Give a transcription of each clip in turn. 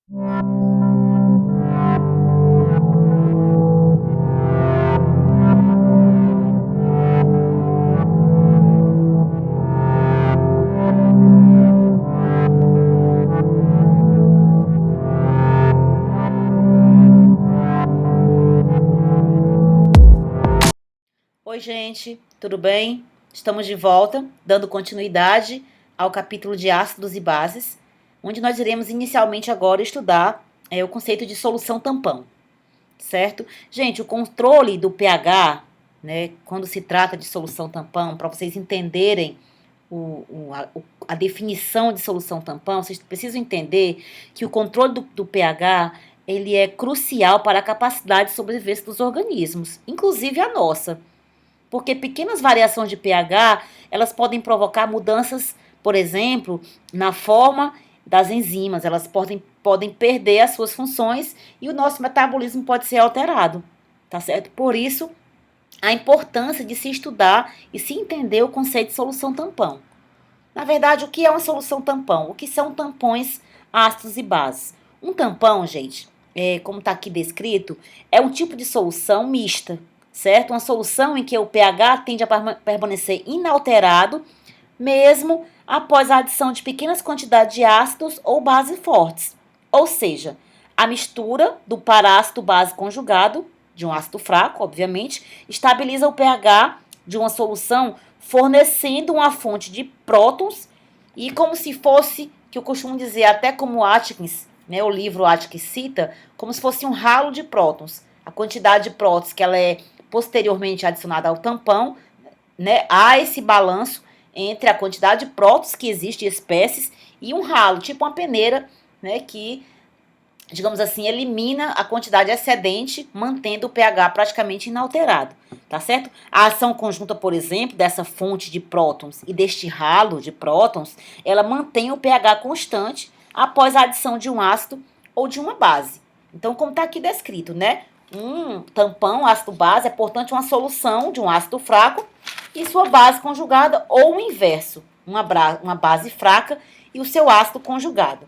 Oi, gente, tudo bem? Estamos de volta, dando continuidade ao capítulo de ácidos e bases, onde nós iremos inicialmente agora estudar o conceito de solução tampão, certo? Gente, o controle do pH, né, quando se trata de solução tampão, para vocês entenderem a definição de solução tampão, vocês precisam entender que o controle do pH ele é crucial para a capacidade de sobrevivência dos organismos, inclusive a nossa. Porque pequenas variações de pH, elas podem provocar mudanças, por exemplo, na forma das enzimas. Elas podem perder as suas funções e o nosso metabolismo pode ser alterado, tá certo? Por isso, a importância de se estudar e se entender o conceito de solução tampão. Na verdade, o que é uma solução tampão? O que são tampões ácidos e bases? Um tampão, gente, como está aqui descrito, é um tipo de solução mista, certo? Uma solução em que o pH tende a permanecer inalterado, mesmo após a adição de pequenas quantidades de ácidos ou bases fortes. Ou seja, a mistura do parácido base conjugado, de um ácido fraco, obviamente, estabiliza o pH de uma solução, fornecendo uma fonte de prótons e como se fosse, que eu costumo dizer, até como Atkins, né, o livro Atkins cita, como se fosse um ralo de prótons. A quantidade de prótons que ela é posteriormente adicionada ao tampão, né, há esse balanço entre a quantidade de prótons que existe de espécies e um ralo, tipo uma peneira, né, que, digamos assim, elimina a quantidade excedente, mantendo o pH praticamente inalterado, tá certo? A ação conjunta, por exemplo, dessa fonte de prótons e deste ralo de prótons, ela mantém o pH constante após a adição de um ácido ou de uma base. Então, como está aqui descrito, né? Um tampão, ácido base, é, portanto, uma solução de um ácido fraco e sua base conjugada, ou o inverso, uma base fraca e o seu ácido conjugado.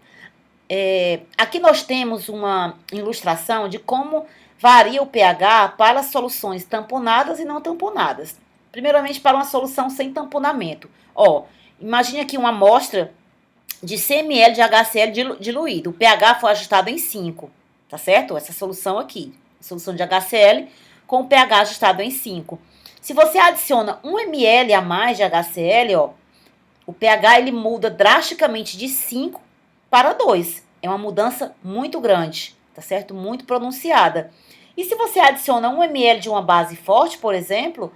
Aqui nós temos uma ilustração de como varia o pH para soluções tamponadas e não tamponadas. Primeiramente, para uma solução sem tamponamento. Imagine aqui uma amostra de 100 ml de HCl diluído. O pH foi ajustado em 5, tá certo? Essa solução aqui, solução de HCl com o pH ajustado em 5. Se você adiciona 1 ml a mais de HCl, o pH ele muda drasticamente de 5 para 2. É uma mudança muito grande, tá certo? Muito pronunciada. E se você adiciona 1 ml de uma base forte, por exemplo,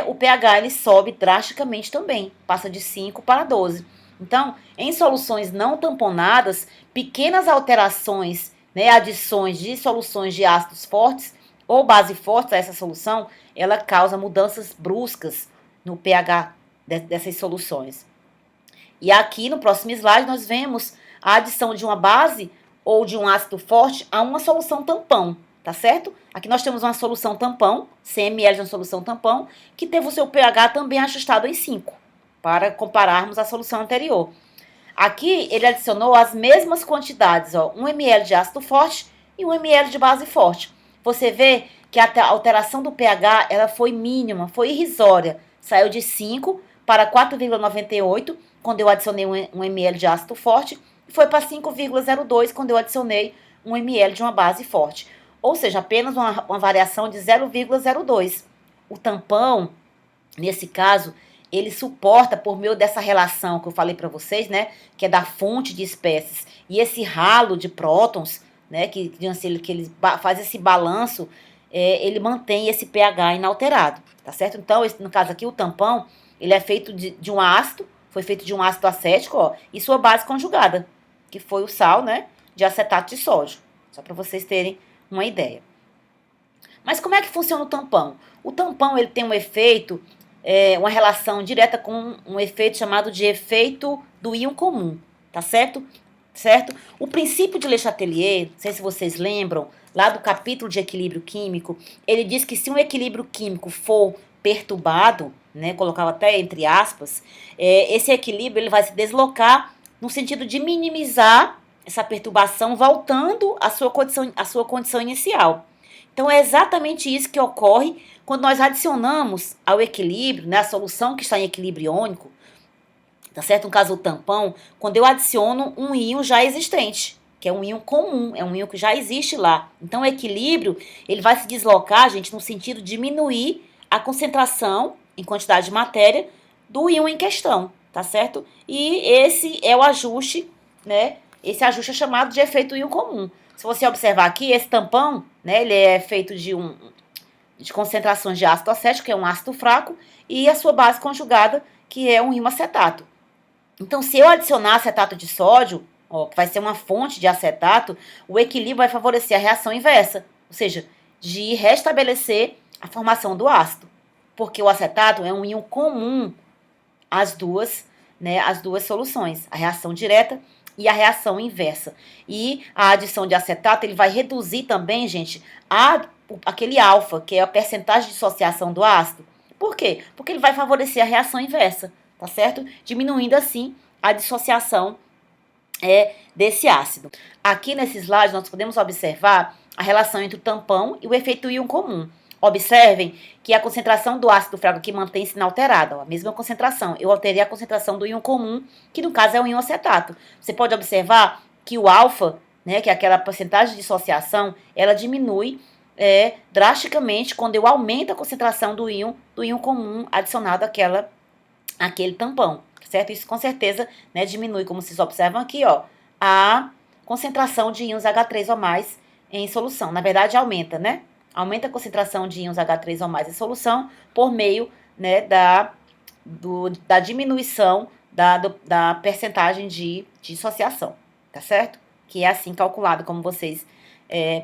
o pH ele sobe drasticamente também, passa de 5 para 12. Então, em soluções não tamponadas, pequenas alterações, né, adições de soluções de ácidos fortes ou base fortes a essa solução, ela causa mudanças bruscas no pH dessas soluções. E aqui no próximo slide nós vemos a adição de uma base ou de um ácido forte a uma solução tampão, tá certo? Aqui nós temos uma solução tampão, 100 ml de uma solução tampão, que teve o seu pH também ajustado em 5, para compararmos a solução anterior. Aqui ele adicionou as mesmas quantidades, 1 ml de ácido forte e 1 ml de base forte. Você vê que a alteração do pH ela foi mínima, foi irrisória. Saiu de 5 para 4,98 quando eu adicionei 1 ml de ácido forte e foi para 5,02 quando eu adicionei 1 ml de uma base forte. Ou seja, apenas uma variação de 0,02. O tampão, nesse caso, ele suporta por meio dessa relação que eu falei para vocês, né, que é da fonte de espécies e esse ralo de prótons, né, que ele faz esse balanço, ele mantém esse pH inalterado, tá certo? Então, no caso aqui, o tampão, ele é feito de um ácido, foi feito de um ácido acético, e sua base conjugada, que foi o sal, né, de acetato de sódio, só para vocês terem uma ideia. Mas como é que funciona o tampão? O tampão, ele tem um efeito, uma relação direta com um efeito chamado de efeito do íon comum, tá certo? Certo? O princípio de Le Chatelier, não sei se vocês lembram, lá do capítulo de equilíbrio químico, ele diz que se um equilíbrio químico for perturbado, né, colocava até entre aspas, esse equilíbrio ele vai se deslocar no sentido de minimizar essa perturbação voltando à sua condição inicial. Então, é exatamente isso que ocorre quando nós adicionamos ao equilíbrio, né, a solução que está em equilíbrio iônico, tá certo? No caso, o tampão, quando eu adiciono um íon já existente, que é um íon comum, é um íon que já existe lá. Então, o equilíbrio, ele vai se deslocar, gente, no sentido de diminuir a concentração em quantidade de matéria do íon em questão, tá certo? E esse é o ajuste, né? Esse ajuste é chamado de efeito íon comum. Se você observar aqui, esse tampão, né, ele é feito de concentrações de ácido acético, que é um ácido fraco, e a sua base conjugada, que é um íon acetato. Então, se eu adicionar acetato de sódio, ó, que vai ser uma fonte de acetato, o equilíbrio vai favorecer a reação inversa, ou seja, de restabelecer a formação do ácido, porque o acetato é um íon comum às duas soluções, a reação direta e a reação inversa. E a adição de acetato, ele vai reduzir também, gente, aquele alfa, que é a percentagem de dissociação do ácido. Por quê? Porque ele vai favorecer a reação inversa, tá certo? Diminuindo assim a dissociação desse ácido. Aqui nesse slide nós podemos observar a relação entre o tampão e o efeito íon comum. Observem que a concentração do ácido fraco aqui mantém-se inalterada, ó, a mesma concentração. Eu alterei a concentração do íon comum, que no caso é o íon acetato. Você pode observar que o alfa, né, que é aquela porcentagem de dissociação, ela diminui drasticamente quando eu aumento a concentração do íon comum adicionado àquele tampão, certo? Isso com certeza, né, diminui, como vocês observam aqui, ó, a concentração de íons H3 ou mais em solução. Na verdade, aumenta, né? Aumenta a concentração de íons H3 ou mais em solução por meio, né, da diminuição da percentagem de dissociação, tá certo? Que é assim calculado, como vocês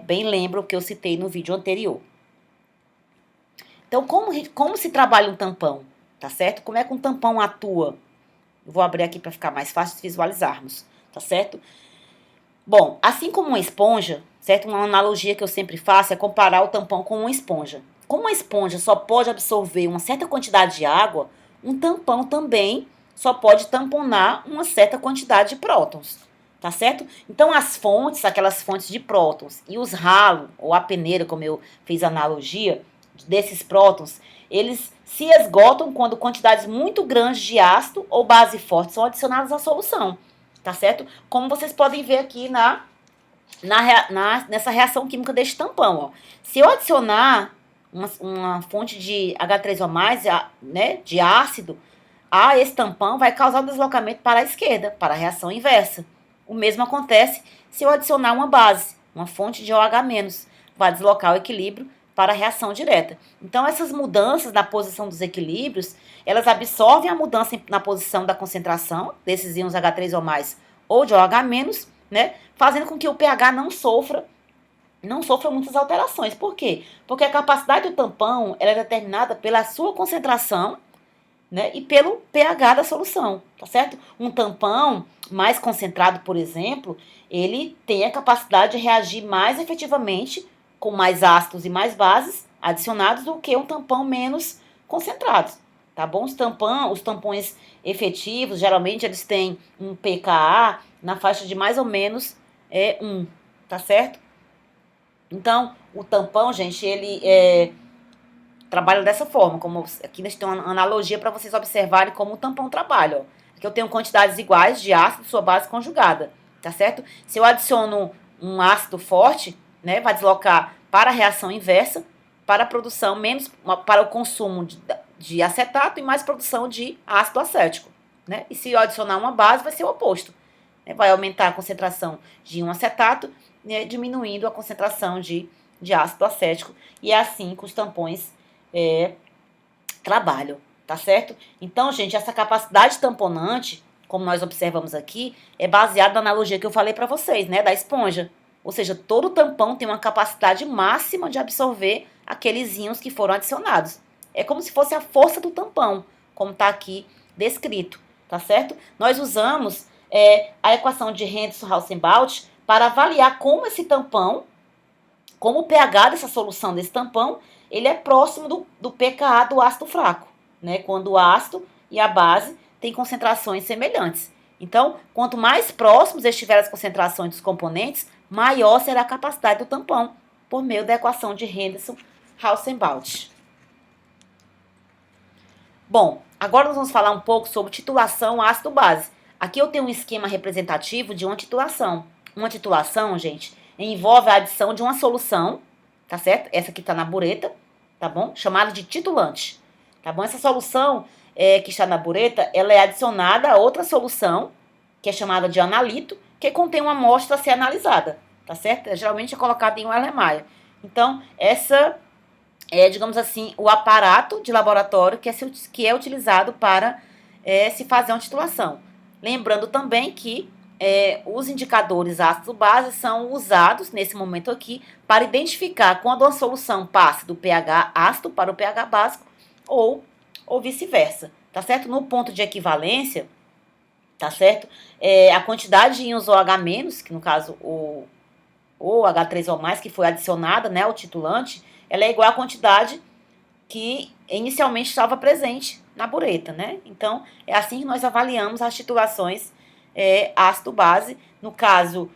bem lembram que eu citei no vídeo anterior. Então, como se trabalha um tampão, tá certo? Como é que um tampão atua? Eu vou abrir aqui para ficar mais fácil de visualizarmos, tá certo? Bom, assim como uma esponja, certo? Uma analogia que eu sempre faço é comparar o tampão com uma esponja. Como uma esponja só pode absorver uma certa quantidade de água, um tampão também só pode tamponar uma certa quantidade de prótons, tá certo? Então, aquelas fontes de prótons e os ralos, ou a peneira, como eu fiz a analogia, desses prótons, eles se esgotam quando quantidades muito grandes de ácido ou base forte são adicionadas à solução, tá certo? Como vocês podem ver aqui nessa reação química deste tampão, ó. Se eu adicionar uma fonte de H3 ou mais, né, de ácido, a esse tampão vai causar um deslocamento para a esquerda, para a reação inversa. O mesmo acontece se eu adicionar uma base, uma fonte de OH-, vai deslocar o equilíbrio para a reação direta. Então, essas mudanças na posição dos equilíbrios, elas absorvem a mudança na posição da concentração desses íons H3 ou mais ou de OH-, né, fazendo com que o pH não sofra muitas alterações. Por quê? Porque a capacidade do tampão ela é determinada pela sua concentração, né, e pelo pH da solução, tá certo? Um tampão mais concentrado, por exemplo, ele tem a capacidade de reagir mais efetivamente com mais ácidos e mais bases adicionados do que um tampão menos concentrado, tá bom? Os tampões efetivos, geralmente eles têm um pKa na faixa de mais ou menos 1, tá certo? Então, o tampão, gente, ele trabalha dessa forma, como aqui nós temos uma analogia para vocês observarem como o tampão trabalha, ó. Aqui eu tenho quantidades iguais de ácido sua base conjugada, tá certo? Se eu adiciono um ácido forte, né, vai deslocar para a reação inversa, para a produção para o consumo de acetato e mais produção de ácido acético, né? E se eu adicionar uma base, vai ser o oposto, né? Vai aumentar a concentração de um acetato, né, diminuindo a concentração de ácido acético, e é assim que os tampões trabalham, tá certo? Então, gente, essa capacidade tamponante, como nós observamos aqui, é baseada na analogia que eu falei para vocês, né, da esponja. Ou seja, todo tampão tem uma capacidade máxima de absorver aqueles íons que foram adicionados. É como se fosse a força do tampão, como está aqui descrito, tá certo? Nós usamos a equação de Henderson-Hausenbaut para avaliar como esse tampão, como o pH dessa solução desse tampão, ele é próximo do pKa do ácido fraco, né? Quando o ácido e a base têm concentrações semelhantes. Então, quanto mais próximos estiverem as concentrações dos componentes, maior será a capacidade do tampão, por meio da equação de Henderson-Hausenbausch. Bom, agora nós vamos falar um pouco sobre titulação ácido-base. Aqui eu tenho um esquema representativo de uma titulação. Uma titulação, gente, envolve a adição de uma solução, tá certo? Essa aqui tá na bureta, tá bom? Chamada de titulante, tá bom? Essa solução que está na bureta, ela é adicionada a outra solução, que é chamada de analito, que contém uma amostra a ser analisada, tá certo? Geralmente é colocada em um Erlenmeyer. Então, essa digamos assim, o aparato de laboratório que é utilizado para se fazer uma titulação. Lembrando também que os indicadores ácido-base são usados, nesse momento aqui, para identificar quando uma solução passa do pH ácido para o pH básico ou vice-versa, tá certo? No ponto de equivalência, tá certo? A quantidade de íons OH-, que no caso o H3O+, que foi adicionada, né, ao titulante, ela é igual à quantidade que inicialmente estava presente na bureta, né? Então, é assim que nós avaliamos as titulações ácido-base. No caso,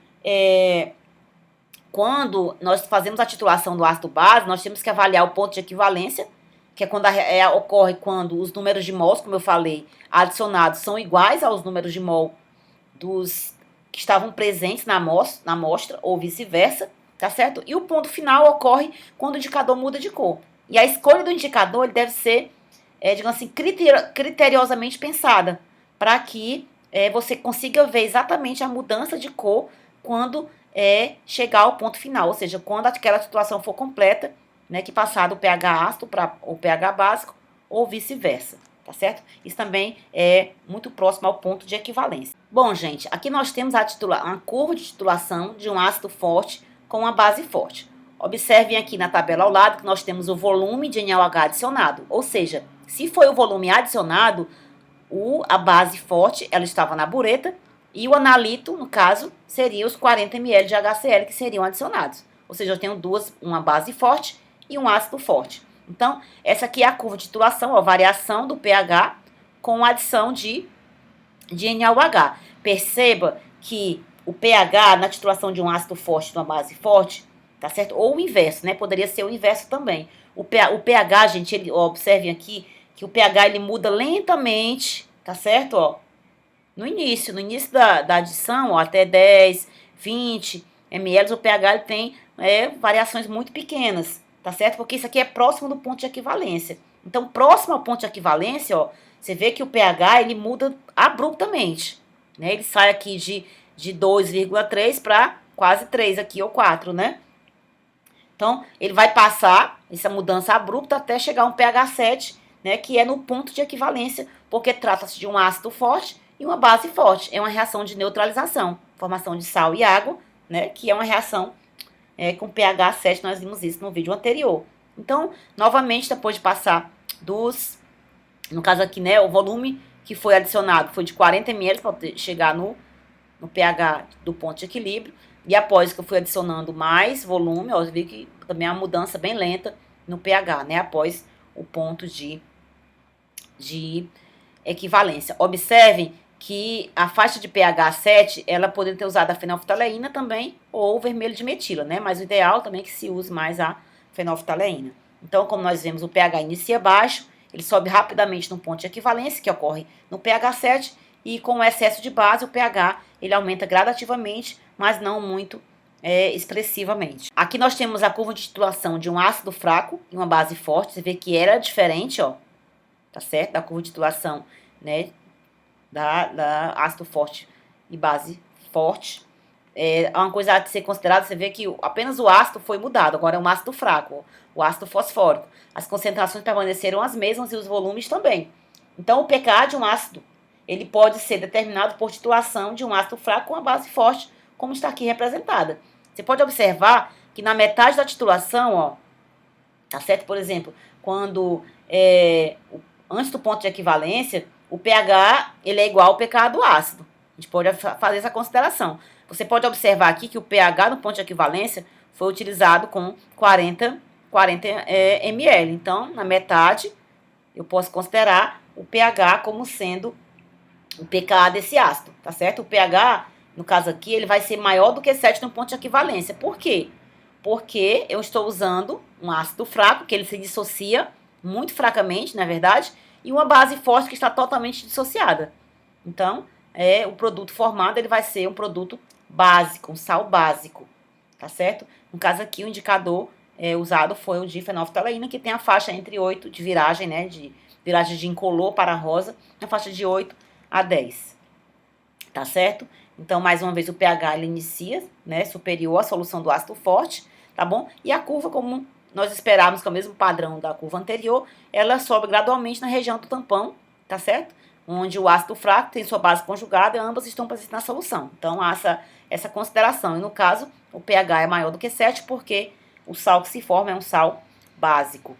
quando nós fazemos a titulação do ácido-base, nós temos que avaliar o ponto de equivalência, que é quando ocorre quando os números de mols, como eu falei, adicionados são iguais aos números de mol dos que estavam presentes na amostra, ou vice-versa, tá certo? E o ponto final ocorre quando o indicador muda de cor. E a escolha do indicador ele deve ser, digamos assim, criteriosamente pensada, para que você consiga ver exatamente a mudança de cor quando chegar ao ponto final, ou seja, quando aquela situação for completa, né, que passar do pH ácido para o pH básico, ou vice-versa, tá certo? Isso também é muito próximo ao ponto de equivalência. Bom, gente, aqui nós temos uma curva de titulação de um ácido forte com uma base forte. Observem aqui na tabela ao lado que nós temos o volume de NaOH adicionado, ou seja, se foi o volume adicionado, a base forte ela estava na bureta e o analito, no caso, seria os 40 ml de HCl que seriam adicionados. Ou seja, eu tenho uma base forte e um ácido forte. Então, essa aqui é a curva de titulação, a variação do pH com a adição de NaOH. Perceba que o pH na titulação de um ácido forte e de uma base forte, tá certo? Ou o inverso, né? Poderia ser o inverso também. O pH, gente, observem aqui que o pH ele muda lentamente, tá certo? Ó, no início da adição, ó, até 10, 20 ml, o pH ele tem variações muito pequenas, tá certo? Porque isso aqui é próximo do ponto de equivalência. Então, próximo ao ponto de equivalência, ó, você vê que o pH ele muda abruptamente, né? Ele sai aqui de 2,3 para quase 3 aqui, ou 4, né? Então, ele vai passar essa mudança abrupta até chegar a um pH 7, né, que é no ponto de equivalência, porque trata-se de um ácido forte e uma base forte. É uma reação de neutralização, formação de sal e água, né, que é uma reação com pH 7, nós vimos isso no vídeo anterior. Então, novamente, depois de passar no caso aqui, né, o volume que foi adicionado foi de 40 ml para chegar no pH do ponto de equilíbrio. E após que eu fui adicionando mais volume, ó, eu vi que também é uma mudança bem lenta no pH, né, após o ponto de equivalência. Observem que a faixa de pH 7, ela poderia ter usado a fenolftaleína também, ou o vermelho de metila, né? Mas o ideal também é que se use mais a fenolftaleína. Então, como nós vemos, o pH inicia baixo, ele sobe rapidamente no ponto de equivalência, que ocorre no pH 7, e com o excesso de base, o pH ele aumenta gradativamente, mas não muito expressivamente. Aqui nós temos a curva de titulação de um ácido fraco e uma base forte. Você vê que era diferente, ó, tá certo? Da curva de titulação, né, da ácido forte e base forte. Uma coisa a ser considerada, você vê que apenas o ácido foi mudado, agora é um ácido fraco, o ácido fosfórico. As concentrações permaneceram as mesmas e os volumes também. Então, o pKa de um ácido, ele pode ser determinado por titulação de um ácido fraco com uma base forte, como está aqui representada. Você pode observar que na metade da titulação, ó, tá certo? Por exemplo, quando antes do ponto de equivalência, o pH ele é igual ao pKa do ácido. A gente pode fazer essa consideração. Você pode observar aqui que o pH no ponto de equivalência foi utilizado com 40 ml. Então, na metade, eu posso considerar o pH como sendo o pKa desse ácido, tá certo? O pH, no caso aqui, ele vai ser maior do que 7 no ponto de equivalência. Por quê? Porque eu estou usando um ácido fraco, que ele se dissocia muito fracamente, na verdade, e uma base forte que está totalmente dissociada. Então, o produto formado ele vai ser um produto básico, um sal básico, tá certo? No caso aqui, o indicador usado foi o de fenolftaleína, que tem a faixa entre 8 de viragem, né, de viragem de incolor para rosa, na faixa de 8 a 10, tá certo? Então, mais uma vez, o pH ele inicia, né, superior à solução do ácido forte, tá bom? E a curva, como nós esperávamos, que é o mesmo padrão da curva anterior, ela sobe gradualmente na região do tampão, tá certo? Onde o ácido fraco tem sua base conjugada e ambas estão presentes na solução. Então, há essa consideração. E no caso, o pH é maior do que 7 porque o sal que se forma é um sal básico.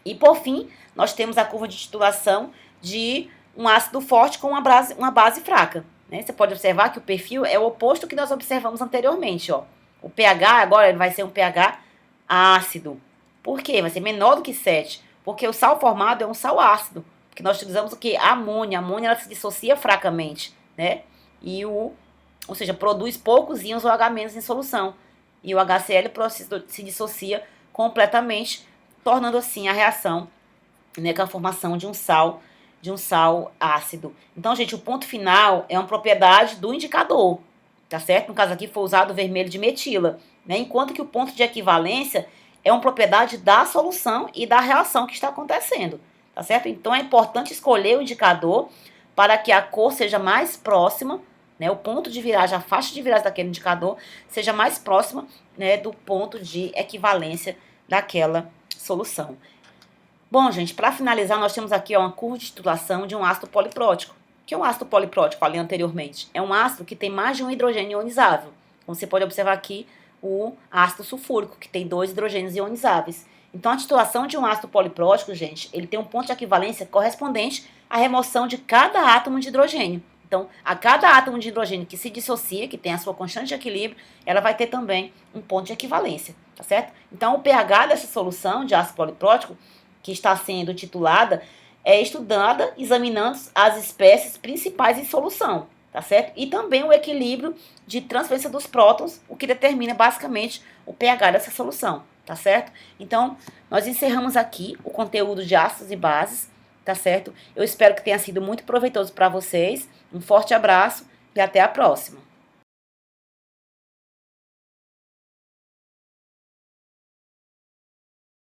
E, por fim, nós temos a curva de titulação de um ácido forte com uma base fraca. Né? Você pode observar que o perfil é o oposto que nós observamos anteriormente. Ó. O pH agora ele vai ser um pH ácido. Por quê? Vai ser menor do que 7. Porque o sal formado é um sal ácido. Porque nós utilizamos o quê? A amônia. A amônia ela se dissocia fracamente. Né? Ou seja, produz poucos íons OH- em solução. E o HCl se dissocia completamente, tornando assim a reação, né, com a formação de um sal ácido. Então, gente, o ponto final é uma propriedade do indicador, tá certo? No caso aqui foi usado o vermelho de metila, né? Enquanto que o ponto de equivalência é uma propriedade da solução e da reação que está acontecendo, tá certo? Então, é importante escolher o indicador para que a cor seja mais próxima, né, o ponto de viragem, a faixa de viragem daquele indicador seja mais próxima, né, do ponto de equivalência daquela solução. Bom, gente, para finalizar, nós temos aqui uma curva de titulação de um ácido poliprótico. O que é um ácido poliprótico? Falei anteriormente. É um ácido que tem mais de um hidrogênio ionizável. Como você pode observar aqui, o ácido sulfúrico, que tem 2 hidrogênios ionizáveis. Então, a titulação de um ácido poliprótico, gente, ele tem um ponto de equivalência correspondente à remoção de cada átomo de hidrogênio. Então, a cada átomo de hidrogênio que se dissocia, que tem a sua constante de equilíbrio, ela vai ter também um ponto de equivalência, tá certo? Então, o pH dessa solução de ácido poliprótico que está sendo titulada é estudada examinando as espécies principais em solução, tá certo? E também o equilíbrio de transferência dos prótons, o que determina basicamente o pH dessa solução, tá certo? Então, nós encerramos aqui o conteúdo de ácidos e bases, tá certo? Eu espero que tenha sido muito proveitoso para vocês. Um forte abraço e até a próxima.